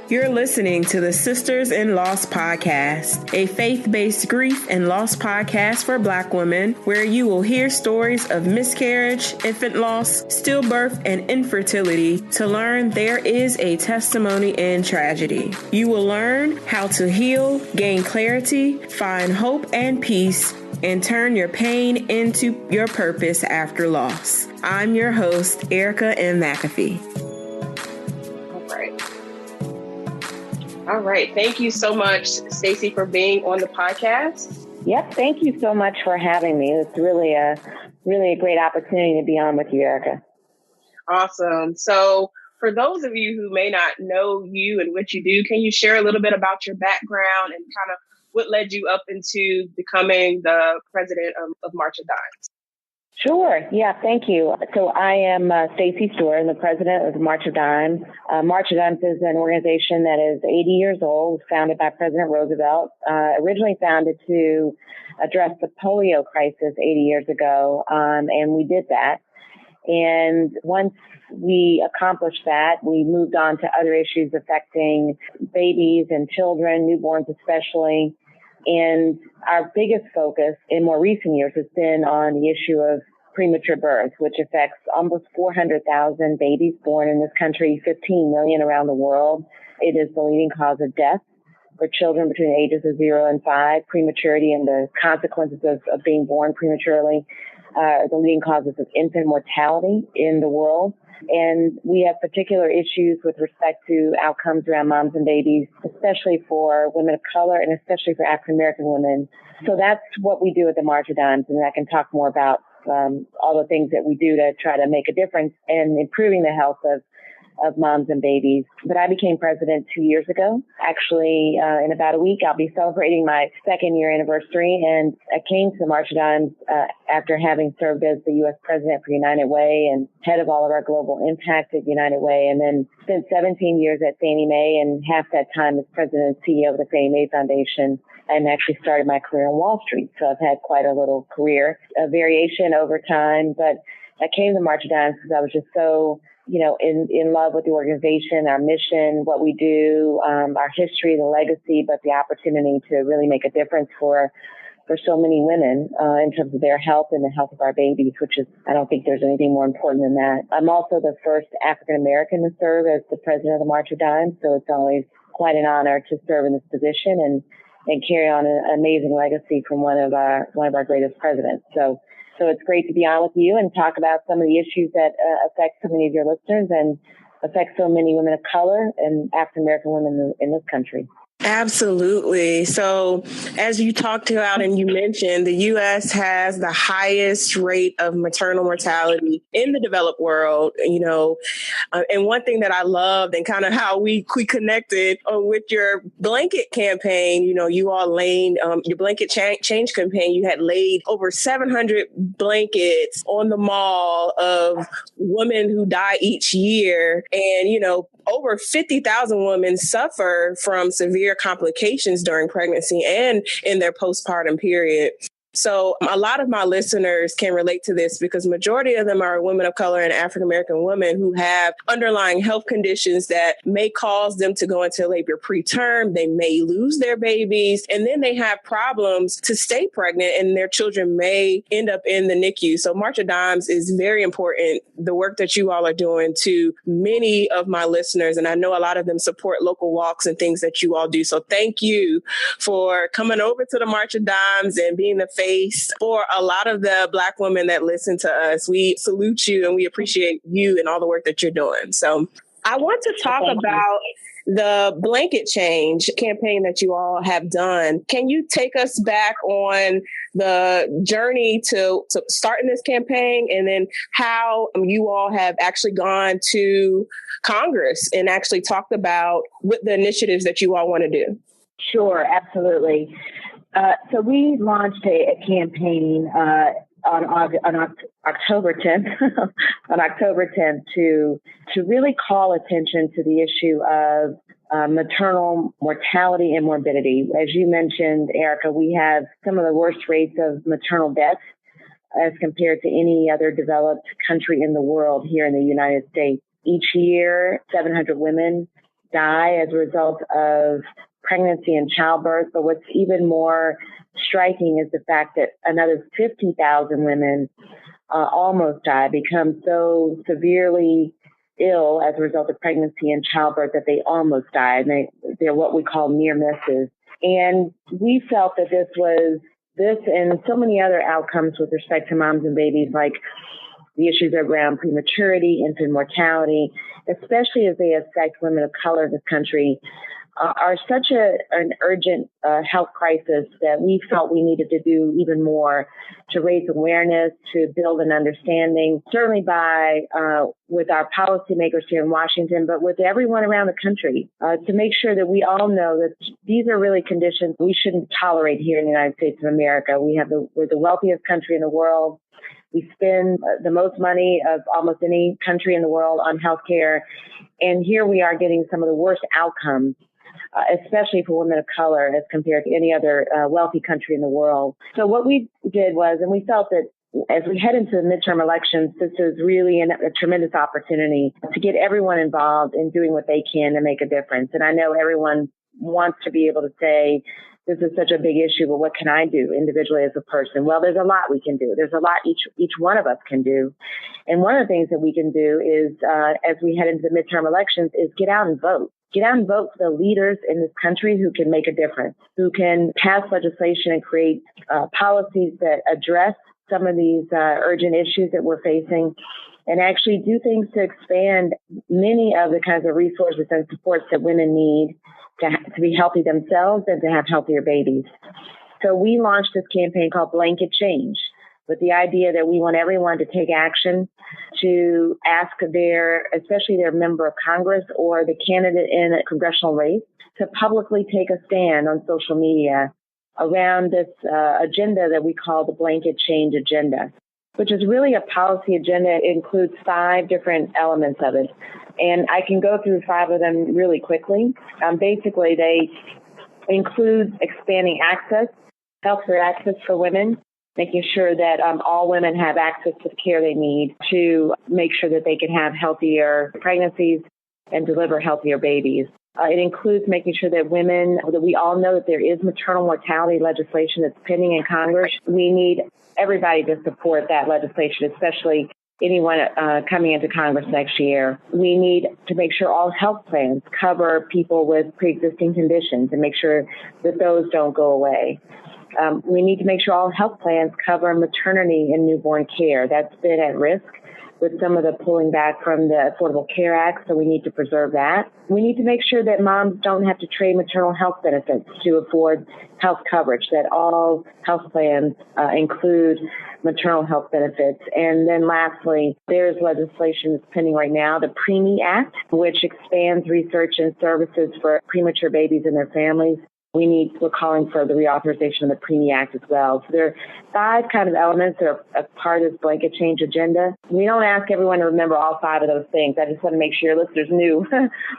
You're listening to the Sisters in Loss podcast, a faith-based grief and loss podcast for Black women, where you will hear stories of miscarriage, infant loss, stillbirth, and infertility to learn there is a testimony in tragedy. You will learn how to heal, gain clarity, find hope and peace, and turn your pain into your purpose after loss. I'm your host, Erica M. McAfee. All right. Thank you so much, Stacey, for being on the podcast. Yep. Thank you so much for having me. It's really a great opportunity to be on with you, Erica. Awesome. So for those of you who may not know you and what you do, can you share a little bit about your background and kind of what led you up into becoming the president of March of Dimes? Sure. Yeah, thank you. So I am Stacey Stewart. I'm the president of the March of Dimes. March of Dimes is an organization that is 80 years old, founded by President Roosevelt, originally founded to address the polio crisis 80 years ago, and we did that. And once we accomplished that, we moved on to other issues affecting babies and children, newborns especially. And our biggest focus in more recent years has been on the issue of premature birth, which affects almost 400,000 babies born in this country, 15 million around the world. It is the leading cause of death for children between the ages of 0 and 5. Prematurity and the consequences of being born prematurely are the leading causes of infant mortality in the world. And we have particular issues with respect to outcomes around moms and babies, especially for women of color and especially for African American women. So that's what we do at the March of Dimes, and I can talk more about all the things that we do to try to make a difference in improving the health of moms and babies. But I became president 2 years ago. Actually, in about a week, I'll be celebrating my second year anniversary. And I came to the March of Dimes after having served as the U.S. president for United Way and head of all of our global impact at United Way. And then spent 17 years at Fannie Mae and half that time as president and CEO of the Fannie Mae Foundation. And actually started my career on Wall Street. So I've had quite a little career, a variation over time. But I came to March of Dimes because I was just so in love with the organization, our mission, what we do, our history, the legacy, but the opportunity to really make a difference for so many women in terms of their health and the health of our babies, which is, I don't think there's anything more important than that. I'm also the first African American to serve as the president of the March of Dimes, so it's always quite an honor to serve in this position and carry on an amazing legacy from one of our greatest presidents. So it's great to be on with you and talk about some of the issues that affect so many of your listeners and affect so many women of color and African American women in this country. Absolutely. So as you talked about and you mentioned, the U.S. has the highest rate of maternal mortality in the developed world, and one thing that I loved and kind of how we connected with your blanket campaign, you all laid your blanket change campaign, you had laid over 700 blankets on the mall of women who die each year. And, over 50,000 women suffer from severe complications during pregnancy and in their postpartum period. So a lot of my listeners can relate to this because majority of them are women of color and African-American women who have underlying health conditions that may cause them to go into labor preterm. They may lose their babies and then they have problems to stay pregnant and their children may end up in the NICU. So March of Dimes is very important. The work that you all are doing to many of my listeners, and I know a lot of them support local walks and things that you all do. So thank you for coming over to the March of Dimes and being the face for a lot of the Black women that listen to us. We salute you and we appreciate you and all the work that you're doing. So I want to talk about the blanket change campaign that you all have done. Can you take us back on the journey to starting this campaign and then how you all have actually gone to Congress and actually talked about what the initiatives that you all want to do? Sure, absolutely. So we launched a campaign on October 10th, on October 10th to really call attention to the issue of maternal mortality and morbidity. As you mentioned, Erica, we have some of the worst rates of maternal deaths as compared to any other developed country in the world here in the United States. Each year, 700 women die as a result of pregnancy and childbirth. But what's even more striking is the fact that another 50,000 women almost die, become so severely ill as a result of pregnancy and childbirth that they almost die. And they're what we call near misses. And we felt that this and so many other outcomes with respect to moms and babies, like the issues around prematurity, infant mortality, especially as they affect women of color in this country, are such an urgent health crisis that we felt we needed to do even more to raise awareness, to build an understanding, certainly with our policymakers here in Washington, but with everyone around the country, to make sure that we all know that these are really conditions we shouldn't tolerate here in the United States of America. We're the wealthiest country in the world. We spend the most money of almost any country in the world on healthcare. And here we are getting some of the worst outcomes, especially for women of color as compared to any other wealthy country in the world. So what we did was, and we felt that as we head into the midterm elections, this is really a tremendous opportunity to get everyone involved in doing what they can to make a difference. And I know everyone wants to be able to say, this is such a big issue, but what can I do individually as a person? Well, there's a lot we can do. There's a lot each one of us can do. And one of the things that we can do is, as we head into the midterm elections, is get out and vote. Get out and vote for the leaders in this country who can make a difference, who can pass legislation and create policies that address some of these urgent issues that we're facing, and actually do things to expand many of the kinds of resources and supports that women need to be healthy themselves and to have healthier babies. So we launched this campaign called Blanket Change, with the idea that we want everyone to take action to ask especially their member of Congress or the candidate in a congressional race, to publicly take a stand on social media around this agenda that we call the Blanket Change Agenda, which is really a policy agenda. It includes 5 different elements of it. And I can go through 5 of them really quickly. Basically, they include expanding access, healthcare access for women, making sure that all women have access to the care they need to make sure that they can have healthier pregnancies and deliver healthier babies. It includes making sure that we all know that there is maternal mortality legislation that's pending in Congress. We need everybody to support that legislation, especially anyone coming into Congress next year. We need to make sure all health plans cover people with pre-existing conditions and make sure that those don't go away. We need to make sure all health plans cover maternity and newborn care. That's been at risk with some of the pulling back from the Affordable Care Act, so we need to preserve that. We need to make sure that moms don't have to trade maternal health benefits to afford health coverage, that all health plans include maternal health benefits. And then lastly, there's legislation that's pending right now, the Preemie Act, which expands research and services for premature babies and their families. We're calling for the reauthorization of the Preemie Act as well. So there are 5 kind of elements that are a part of this blanket change agenda. We don't ask everyone to remember all 5 of those things. I just want to make sure your listeners knew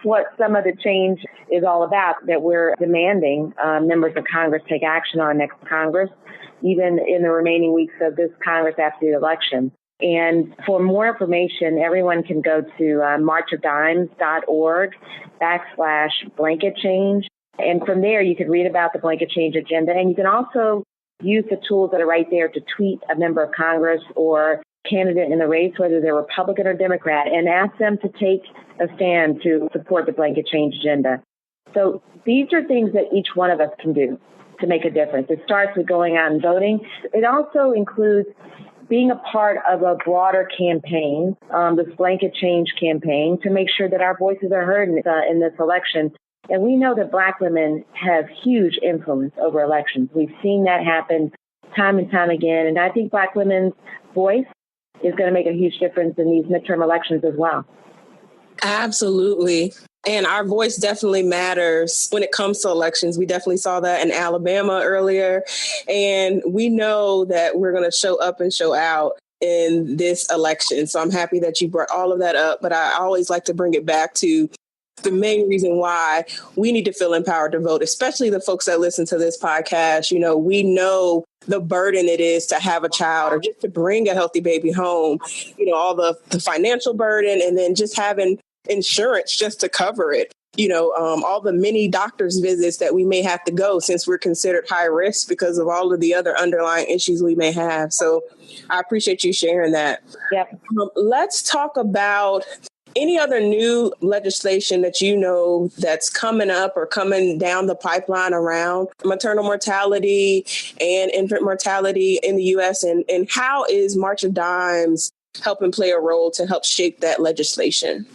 what some of the change is all about that we're demanding members of Congress take action on next Congress, even in the remaining weeks of this Congress after the election. And for more information, everyone can go to marchofdimes.org/blanket change. And from there, you can read about the blanket change agenda. And you can also use the tools that are right there to tweet a member of Congress or candidate in the race, whether they're Republican or Democrat, and ask them to take a stand to support the blanket change agenda. So these are things that each one of us can do to make a difference. It starts with going out and voting. It also includes being a part of a broader campaign, this blanket change campaign, to make sure that our voices are heard in this election. And we know that Black women have huge influence over elections. We've seen that happen time and time again. And I think Black women's voice is going to make a huge difference in these midterm elections as well. Absolutely. And our voice definitely matters when it comes to elections. We definitely saw that in Alabama earlier. And we know that we're going to show up and show out in this election. So I'm happy that you brought all of that up. But I always like to bring it back to the main reason why we need to feel empowered to vote, especially the folks that listen to this podcast. You know, we know the burden it is to have a child or just to bring a healthy baby home, you know, all the financial burden, and then just having insurance just to cover it. All the many doctor's visits that we may have to go since we're considered high risk because of all of the other underlying issues we may have. So I appreciate you sharing that. Yep. Let's talk about any other new legislation that that's coming up or coming down the pipeline around maternal mortality and infant mortality in the U.S. and how is March of Dimes helping play a role to help shape that legislation?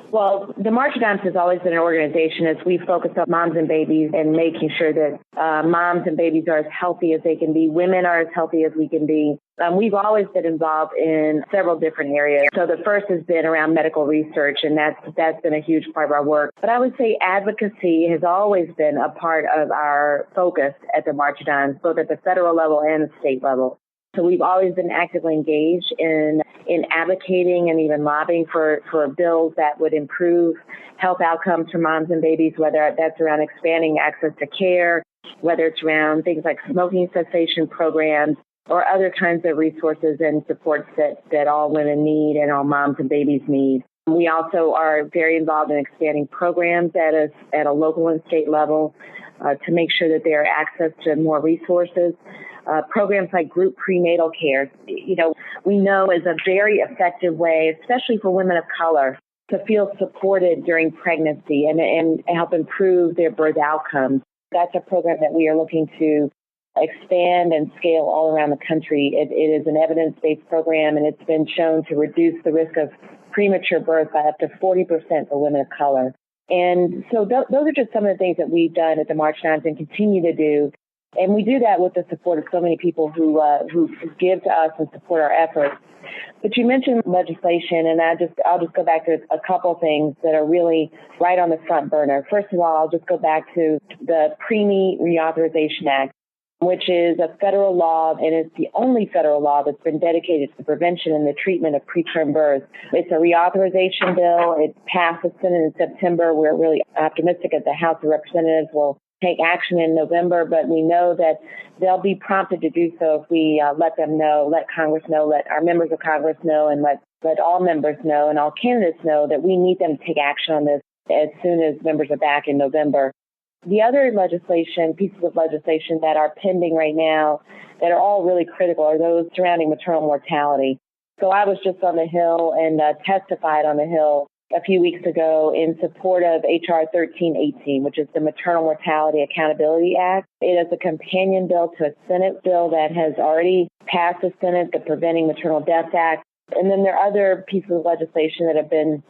Well, the March of Dimes has always been an organization as we focus on moms and babies and making sure that moms and babies are as healthy as they can be. Women are as healthy as we can be. We've always been involved in several different areas. So the first has been around medical research, and that's been a huge part of our work. But I would say advocacy has always been a part of our focus at the March of Dimes, both at the federal level and the state level. So we've always been actively engaged in advocating and even lobbying for bills that would improve health outcomes for moms and babies, whether that's around expanding access to care, whether it's around things like smoking cessation programs or other kinds of resources and supports that all women need and all moms and babies need. We also are very involved in expanding programs at a local and state level to make sure that there are access to more resources. Programs like group prenatal care, we know is a very effective way, especially for women of color, to feel supported during pregnancy and help improve their birth outcomes. That's a program that we are looking to expand and scale all around the country. It is an evidence-based program, and it's been shown to reduce the risk of premature birth by up to 40% for women of color. And so those are just some of the things that we've done at the March Dimes and continue to do. And we do that with the support of so many people who give to us and support our efforts. But you mentioned legislation, and I'll just go back to a couple things that are really right on the front burner. First of all, I'll just go back to the Preemie Reauthorization Act, which is a federal law, and it's the only federal law that's been dedicated to the prevention and the treatment of preterm birth. It's a reauthorization bill. It passed the Senate in September. We're really optimistic that the House of Representatives will take action in November, but we know that they'll be prompted to do so if we let them know, let Congress know, let our members of Congress know, and let all members know and all candidates know that we need them to take action on this as soon as members are back in November. The other pieces of legislation that are pending right now that are all really critical are those surrounding maternal mortality. So I was just on the Hill and testified on the Hill a few weeks ago in support of H.R. 1318, which is the Maternal Mortality Accountability Act. It is a companion bill to a Senate bill that has already passed the Senate, the Preventing Maternal Deaths Act. And then there are other pieces of legislation that have been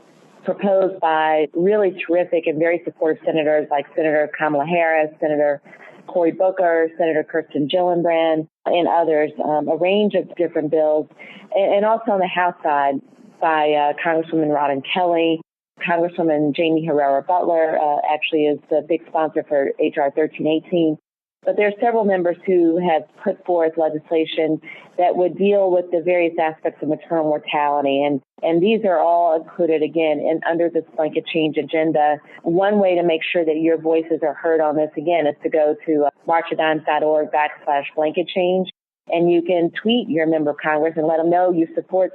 proposed by really terrific and very supportive senators like Senator Kamala Harris, Senator Cory Booker, Senator Kirsten Gillibrand, and others, a range of different bills. And also on the House side, by Congresswoman Rodham Kelly. Congresswoman Jamie Herrera Butler actually is the big sponsor for H.R. 1318. But there are several members who have put forth legislation that would deal with the various aspects of maternal mortality. And these are all included, again, under this blanket change agenda. One way to make sure that your voices are heard on this, again, is to go to marchofdimes.org/blanket change. And you can tweet your member of Congress and let them know you support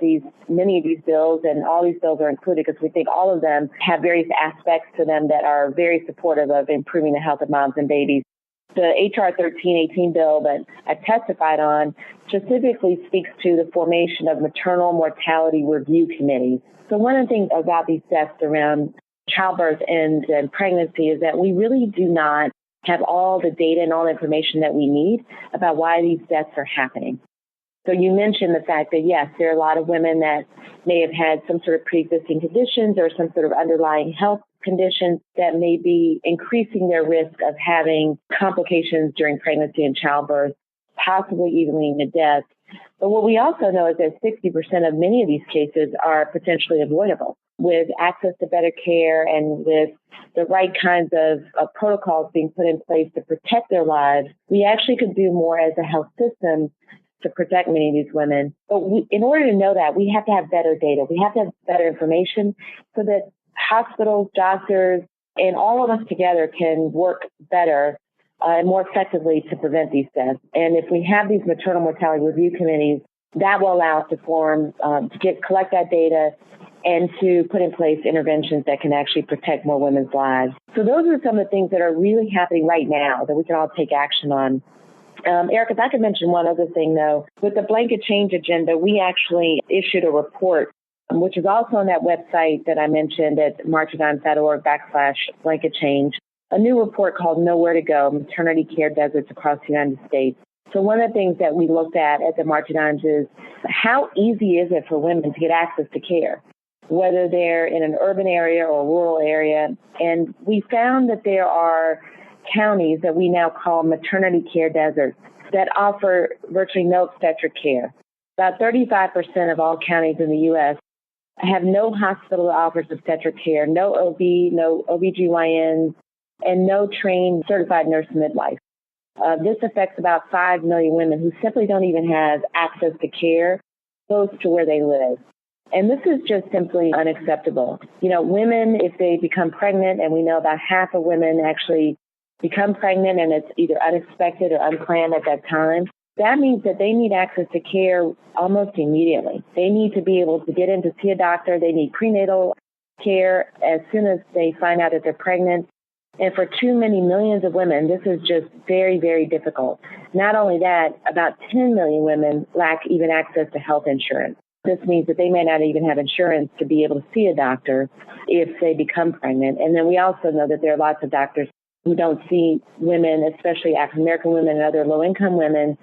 many of these bills, and all these bills are included because we think all of them have various aspects to them that are very supportive of improving the health of moms and babies. The H.R. 1318 bill that I testified on specifically speaks to the formation of maternal mortality review committees. So one of the things about these deaths around childbirth and pregnancy is that we really do not have all the data and all the information that we need about why these deaths are happening. So you mentioned the fact that, yes, there are a lot of women that may have had some sort of pre-existing conditions or some sort of underlying health conditions that may be increasing their risk of having complications during pregnancy and childbirth, possibly even leading to death. But what we also know is that 60% of many of these cases are potentially avoidable. With access to better care and with the right kinds of protocols being put in place to protect their lives, we actually could do more as a health system to protect many of these women. But in order to know that, we have to have better data. We have to have better information so that hospitals, doctors, and all of us together can work better and more effectively to prevent these deaths. And if we have these maternal mortality review committees, That will allow us to collect that data and to put in place interventions that can actually protect more women's lives. So those are some of the things that are really happening right now that we can all take action on. Eric, if I could mention one other thing, though, with the blanket change agenda, we actually issued a report, which is also on that website that I mentioned at marchofdimes.org/blanket change, a new report called Nowhere to Go, Maternity Care Deserts Across the United States. So one of the things that we looked at the March of Dimes is how easy is it for women to get access to care, whether they're in an urban area or a rural area. And we found that there are counties that we now call maternity care deserts that offer virtually no obstetric care. About 35% of all counties in the U.S. have no hospital that offers obstetric care, no OB, no OBGYNs, and no trained certified nurse midwife. This affects about 5 million women who simply don't even have access to care close to where they live. And this is just simply unacceptable. You know, women, if they become pregnant, and we know about half of women actually become pregnant and it's either unexpected or unplanned at that time, that means that they need access to care almost immediately. They need to be able to get in to see a doctor. They need prenatal care as soon as they find out that they're pregnant. And for too many millions of women, this is just very, very difficult. Not only that, about 10 million women lack even access to health insurance. This means that they may not even have insurance to be able to see a doctor if they become pregnant. And then we also know that there are lots of doctors who don't see women, especially African-American women and other low-income women,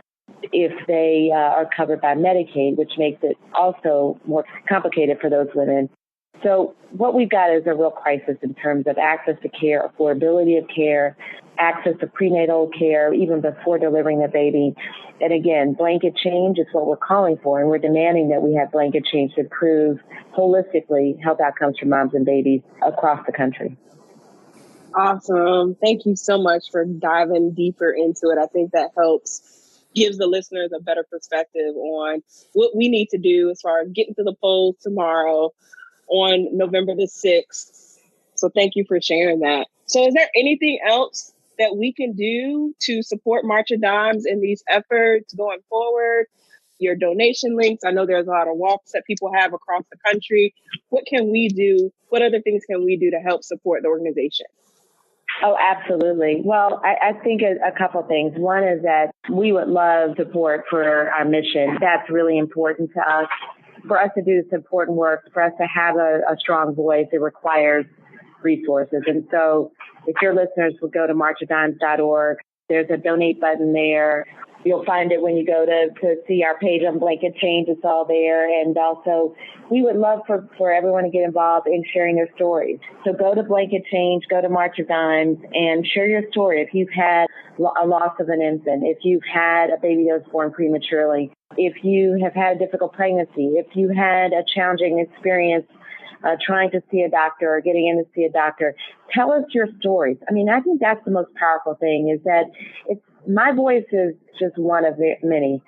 if they are covered by Medicaid, which makes it also more complicated for those women. So what we've got is a real crisis in terms of access to care, affordability of care, access to prenatal care, even before delivering the baby. And again, blanket change is what we're calling for, and we're demanding that we have blanket change to improve holistically health outcomes for moms and babies across the country. Awesome. Thank you so much for diving deeper into it. I think that gives the listeners a better perspective on what we need to do as far as getting to the polls tomorrow on November the 6th. So thank you for sharing that. So is there anything else that we can do to support March of Dimes in these efforts going forward? Your donation links. I know there's a lot of walks that people have across the country. What can we do? What other things can we do to help support the organization? Oh, absolutely. Well, I think a couple things. One is that we would love support for our mission. That's really important to us. For us to do this important work, for us to have a strong voice, it requires resources. And so if your listeners will go to marchofdimes.org, there's a donate button there. You'll find it when you go to see our page on Blanket Change. It's all there. And also, we would love for everyone to get involved in sharing their stories. So go to Blanket Change, go to March of Dimes, and share your story. If you've had a loss of an infant, if you've had a baby that was born prematurely, if you have had a difficult pregnancy, if you had a challenging experience trying to see a doctor or getting in to see a doctor, tell us your stories. I mean, I think that's the most powerful thing, is that my voice is just one of many.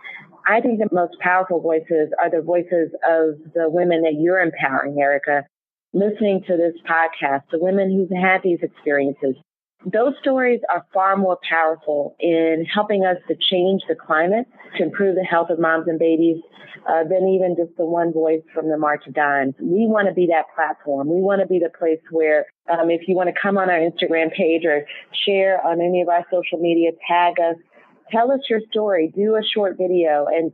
I think the most powerful voices are the voices of the women that you're empowering, Erica, listening to this podcast, the women who've had these experiences. Those stories are far more powerful in helping us to change the climate, to improve the health of moms and babies, than even just the one voice from the March of Dimes. We want to be that platform. We want to be the place where if you want to come on our Instagram page or share on any of our social media, tag us, tell us your story, do a short video and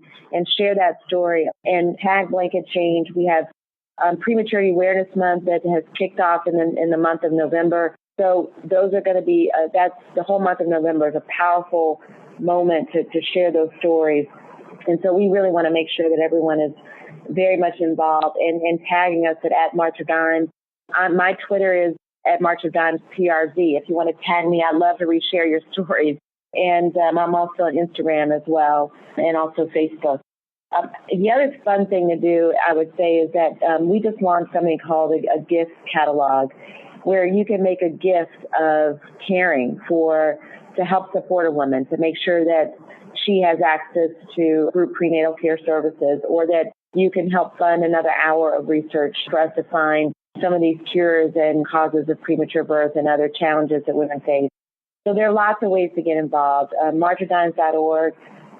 share that story and tag Blanket Change. We have Prematurity Awareness Month that has kicked off in the month of November. So those are going to be, that's the whole month of November is a powerful moment to share those stories. And so we really want to make sure that everyone is very much involved and tagging us at March of Dimes. My Twitter is at March of Dimes PRZ. If you want to tag me, I'd love to reshare your stories. And I'm also on Instagram as well, and also Facebook. The other fun thing to do, I would say, is that we just launched something called a gift catalog, where you can make a gift of caring to help support a woman, to make sure that she has access to group prenatal care services, or that you can help fund another hour of research for us to find some of these cures and causes of premature birth and other challenges that women face. So there are lots of ways to get involved. Marchofdimes.org.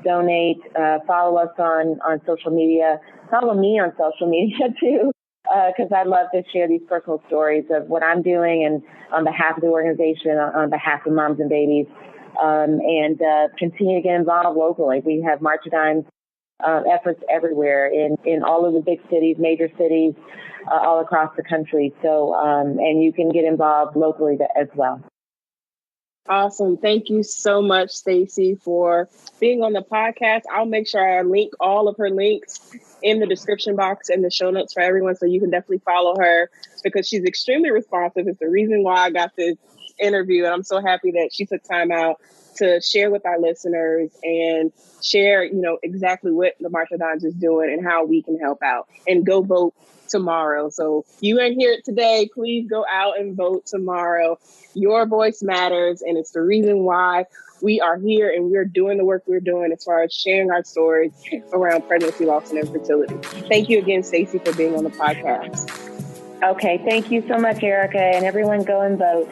donate, follow us on social media, follow me on social media too, because I love to share these personal stories of what I'm doing and on behalf of the organization, on behalf of moms and babies, and continue to get involved locally. We have March of Dimes efforts everywhere in all of the big cities, major cities, all across the country. So, and you can get involved locally as well. Awesome. Thank you so much, Stacey, for being on the podcast. I'll make sure I link all of her links in the description box and the show notes for everyone, so you can definitely follow her because she's extremely responsive. It's the reason why I got this interview, and I'm so happy that she took time out to share with our listeners and share, exactly what the March of Dimes is doing and how we can help out. And go vote tomorrow. So you ain't hear it today, please go out and vote tomorrow. Your voice matters, and it's the reason why we are here and we're doing the work we're doing as far as sharing our stories around pregnancy, loss, and infertility. Thank you again, Stacey, for being on the podcast. Okay, thank you so much, Erica, and everyone go and vote.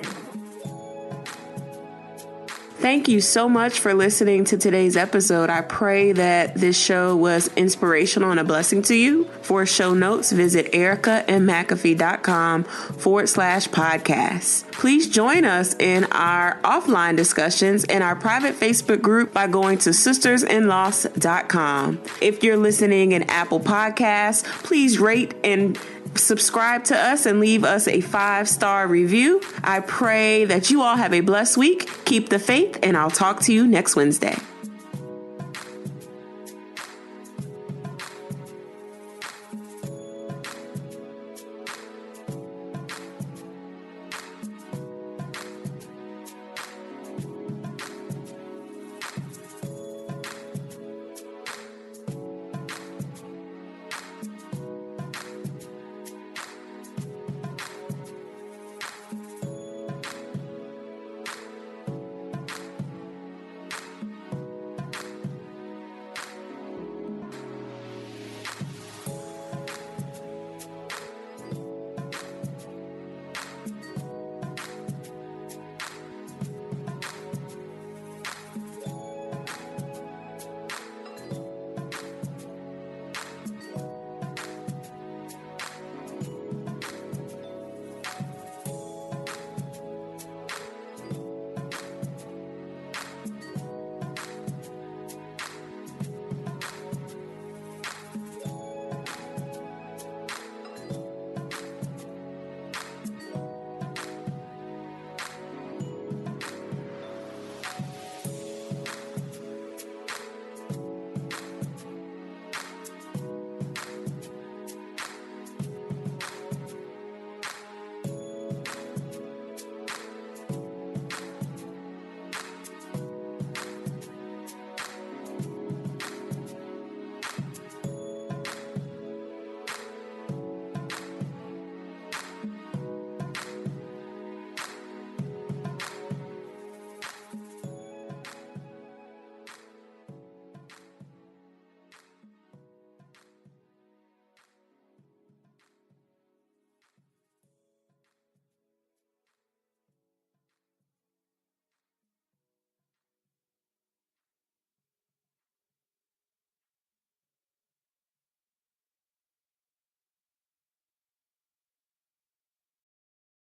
Thank you so much for listening to today's episode. I pray that this show was inspirational and a blessing to you. For show notes, visit ericamcafee.com/podcast. Please join us in our offline discussions in our private Facebook group by going to sistersinloss.com. If you're listening in Apple Podcasts, please rate and subscribe to us and leave us a 5-star review. I pray that you all have a blessed week. Keep the faith, and I'll talk to you next Wednesday.